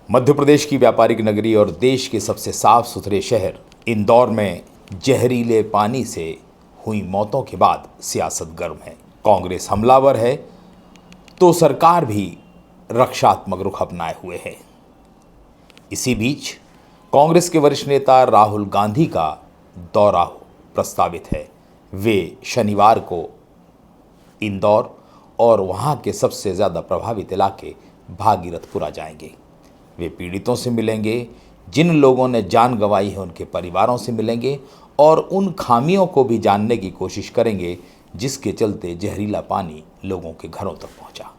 मध्य प्रदेश की व्यापारिक नगरी और देश के सबसे साफ सुथरे शहर इंदौर में जहरीले पानी से हुई मौतों के बाद सियासत गर्म है। कांग्रेस हमलावर है तो सरकार भी रक्षात्मक रुख अपनाए हुए है। इसी बीच कांग्रेस के वरिष्ठ नेता राहुल गांधी का दौरा प्रस्तावित है। वे शनिवार को इंदौर और वहां के सबसे ज़्यादा प्रभावित इलाके भागीरथपुरा जाएंगे। वे पीड़ितों से मिलेंगे, जिन लोगों ने जान गंवाई है उनके परिवारों से मिलेंगे और उन खामियों को भी जानने की कोशिश करेंगे जिसके चलते जहरीला पानी लोगों के घरों तक पहुंचा।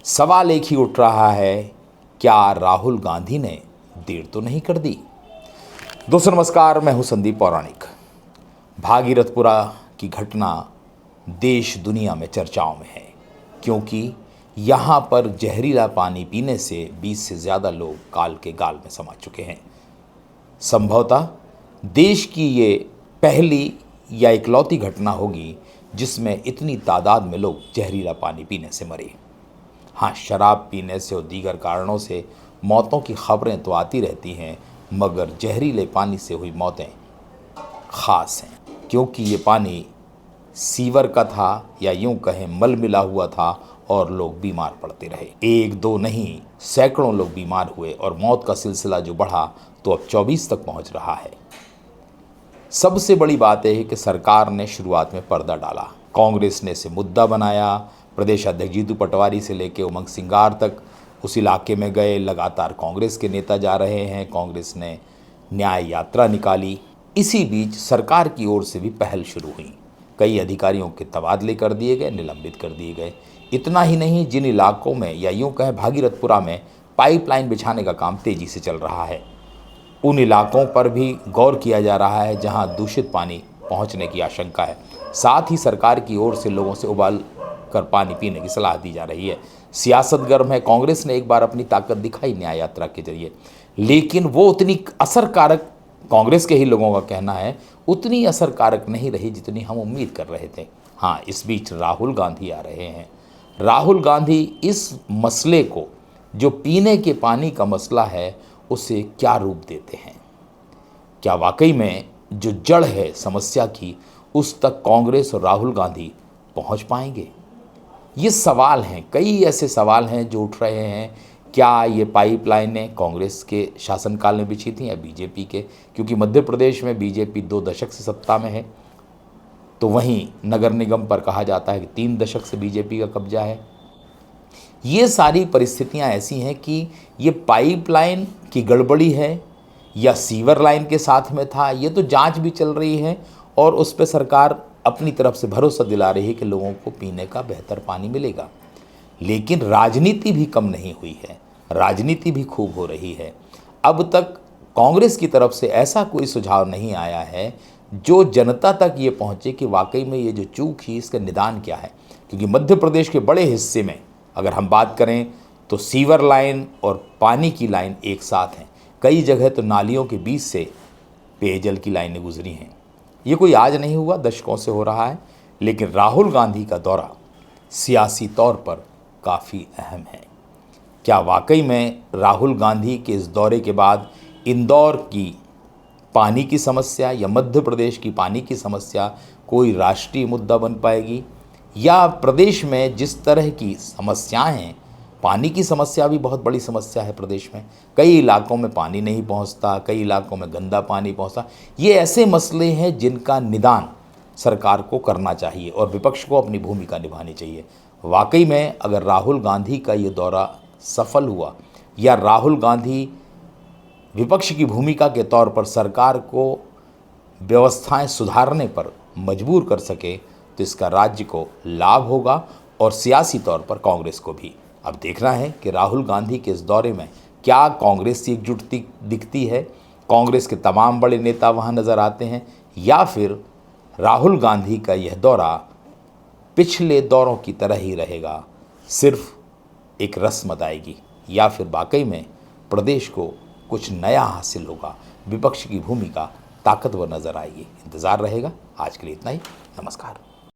सवाल एक ही उठ रहा है, क्या राहुल गांधी ने देर तो नहीं कर दी? दोस्तों नमस्कार, मैं हूं संदीप पौराणिक। भागीरथपुरा की घटना देश दुनिया में चर्चाओं में है क्योंकि यहाँ पर जहरीला पानी पीने से 20 से ज़्यादा लोग काल के गाल में समा चुके हैं। संभवतः देश की ये पहली या इकलौती घटना होगी जिसमें इतनी तादाद में लोग जहरीला पानी पीने से मरे। हाँ, शराब पीने से और दीगर कारणों से मौतों की खबरें तो आती रहती हैं, मगर जहरीले पानी से हुई मौतें ख़ास हैं क्योंकि ये पानी सीवर का था या यूं कहें मल मिला हुआ था और लोग बीमार पड़ते रहे। एक दो नहीं, सैकड़ों लोग बीमार हुए और मौत का सिलसिला जो बढ़ा तो अब 24 तक पहुंच रहा है। सबसे बड़ी बात यह है कि सरकार ने शुरुआत में पर्दा डाला। कांग्रेस ने इसे मुद्दा बनाया। प्रदेश अध्यक्ष जीतू पटवारी से लेकर उमंग सिंगार तक उस इलाके में गए। लगातार कांग्रेस के नेता जा रहे हैं। कांग्रेस ने न्याय यात्रा निकाली। इसी बीच सरकार की ओर से भी पहल शुरू हुई। कई अधिकारियों के तबादले कर दिए गए, निलंबित कर दिए गए। इतना ही नहीं, जिन इलाकों में या यूं कहें भागीरथपुरा में पाइपलाइन बिछाने का काम तेजी से चल रहा है, उन इलाकों पर भी गौर किया जा रहा है जहां दूषित पानी पहुंचने की आशंका है। साथ ही सरकार की ओर से लोगों से उबाल कर पानी पीने की सलाह दी जा रही है। सियासत गर्म है। कांग्रेस ने एक बार अपनी ताकत दिखाई न्याय यात्रा के जरिए, लेकिन वो उतनी असरकारक, कांग्रेस के ही लोगों का कहना है, उतनी असरकारक नहीं रही जितनी हम उम्मीद कर रहे थे। हाँ, इस बीच राहुल गांधी आ रहे हैं। राहुल गांधी इस मसले को, जो पीने के पानी का मसला है, उसे क्या रूप देते हैं? क्या वाकई में जो जड़ है समस्या की, उस तक कांग्रेस और राहुल गांधी पहुंच पाएंगे? ये सवाल हैं, कई ऐसे सवाल हैं जो उठ रहे हैं। क्या ये पाइपलाइनें कांग्रेस के शासनकाल में बिछी थी या बीजेपी के? क्योंकि मध्य प्रदेश में बीजेपी 2 दशक से सत्ता में है, तो वहीं नगर निगम पर कहा जाता है कि 3 दशक से बीजेपी का कब्जा है। ये सारी परिस्थितियां ऐसी हैं कि ये पाइपलाइन की गड़बड़ी है या सीवर लाइन के साथ में था, ये तो जांच भी चल रही है और उस पर सरकार अपनी तरफ से भरोसा दिला रही है कि लोगों को पीने का बेहतर पानी मिलेगा। लेकिन राजनीति भी कम नहीं हुई है, राजनीति भी खूब हो रही है। अब तक कांग्रेस की तरफ से ऐसा कोई सुझाव नहीं आया है जो जनता तक ये पहुँचे कि वाकई में ये जो चूक ही, इसका निदान क्या है। क्योंकि मध्य प्रदेश के बड़े हिस्से में अगर हम बात करें तो सीवर लाइन और पानी की लाइन एक साथ हैं। कई जगह तो नालियों के बीच से पेयजल की लाइनें गुजरी हैं। ये कोई आज नहीं हुआ, दशकों से हो रहा है। लेकिन राहुल गांधी का दौरा सियासी तौर पर काफ़ी अहम है। क्या वाकई में राहुल गांधी के इस दौरे के बाद इंदौर की पानी की समस्या या मध्य प्रदेश की पानी की समस्या कोई राष्ट्रीय मुद्दा बन पाएगी? या प्रदेश में जिस तरह की समस्याएं हैं, पानी की समस्या भी बहुत बड़ी समस्या है प्रदेश में। कई इलाकों में पानी नहीं पहुंचता, कई इलाकों में गंदा पानी पहुंचता। ये ऐसे मसले हैं जिनका निदान सरकार को करना चाहिए और विपक्ष को अपनी भूमिका निभानी चाहिए। वाकई में अगर राहुल गांधी का ये दौरा सफल हुआ या राहुल गांधी विपक्ष की भूमिका के तौर पर सरकार को व्यवस्थाएं सुधारने पर मजबूर कर सके, तो इसका राज्य को लाभ होगा और सियासी तौर पर कांग्रेस को भी। अब देखना है कि राहुल गांधी के इस दौरे में क्या कांग्रेस की एकजुटती दिखती है, कांग्रेस के तमाम बड़े नेता वहां नज़र आते हैं, या फिर राहुल गांधी का यह दौरा पिछले दौरों की तरह ही रहेगा, सिर्फ एक रस्म अदायगी, या फिर वाकई में प्रदेश को कुछ नया हासिल होगा, विपक्ष की भूमिका ताकतवर नजर आएगी। इंतज़ार रहेगा। आज के लिए इतना ही। नमस्कार।